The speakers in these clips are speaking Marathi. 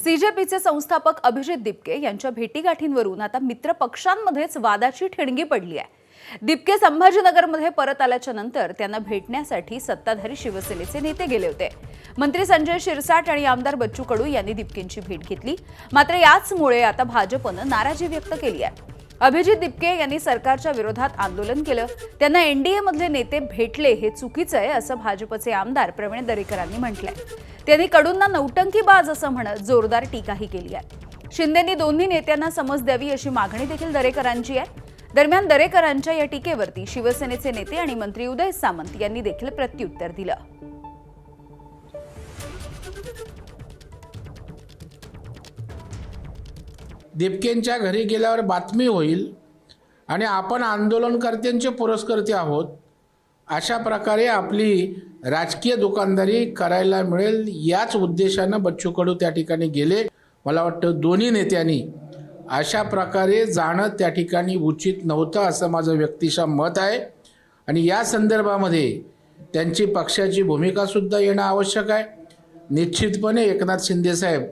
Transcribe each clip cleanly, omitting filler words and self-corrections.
सीजेपीचे संस्थापक अभिजित दिपके यांच्या भेटीगाठींवरून आता मित्र पक्षांमध्येच वादाची ठिणगी पडली आहे। दिपके संभाजीनगरमध्ये परत आल्याच्या नंतर त्यांना भेटण्यासाठी सत्ताधारी शिवसेनेचे नेते गेले होते। मंत्री संजय शिरसाट आणि आमदार बच्चू कडू यांनी दिपकेंची भेट घेतली, मात्र याचमुळे आता भाजपने नाराजी व्यक्त केली आहे। अभिजित दिपके यांनी सरकारच्या विरोधात आंदोलन केलं, त्यांना एनडीए मधले नेते भेटले हे चुकीचं आहे असं भाजपचे आमदार प्रवीण दरेकरांनी म्हटलंय। त्यांनी कडूंना नौटंकीबाज असं म्हणत जोरदार टीकाही केली आहे। शिंदेंनी दोन्ही नेत्यांना समज द्यावी अशी मागणी देखील दरेकरांची आहे। दरम्यान दरेकरांच्या या टीकेवरती शिवसेनेचे नेते आणि मंत्री उदय सामंत यांनी देखील प्रत्युत्तर दिलं। दिपकेंच्या घरी गेल्यावर बातमी होईल आणि आपण आंदोलनकर्त्यांचे पुरस्कर्ते आहोत अशा प्रकारे आपली राजकीय दुकानदारी करायला मिळेल याच उद्देशाने बच्चू कडू त्या ठिकाणी गेले। मला वाटतं दोन्ही नेत्यांनी अशा प्रकारे जाणं त्या ठिकाणी उचित नव्हतं असं माझं व्यक्तिशः मत आहे आणि या संदर्भामध्ये त्यांची पक्षाची भूमिका सुद्धा येणं आवश्यक आहे। निश्चितपणे एकनाथ शिंदे साहेब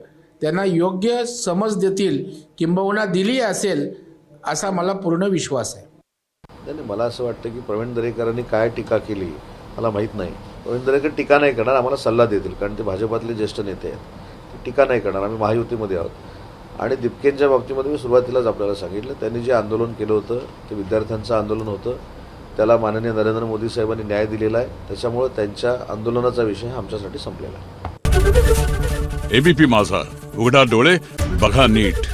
त्यांना योग्य समज देतील, किंबहुना दिली असेल असा मला पूर्ण विश्वास आहे। नाही, मला असं वाटतं की प्रवीण दरेकरांनी काय टीका केली मला माहीत नाही। प्रवीण दरेकर टीका नाही करणार, आम्हाला सल्ला देतील, कारण ते भाजपातले ज्येष्ठ नेते आहेत। ते टीका नाही करणार, आम्ही महायुतीमध्ये आहोत। आणि दिपकेंच्या बाबतीमध्ये मी सुरुवातीलाच आपल्याला सांगितलं, त्यांनी जे आंदोलन केलं होतं ते विद्यार्थ्यांचं आंदोलन होतं, त्याला माननीय नरेंद्र मोदी साहेबांनी न्याय दिलेला आहे। त्याच्यामुळे त्यांच्या आंदोलनाचा विषय आमच्यासाठी संपलेला आहे। एबीपी माझा, उघडा डोळे बघा नीट।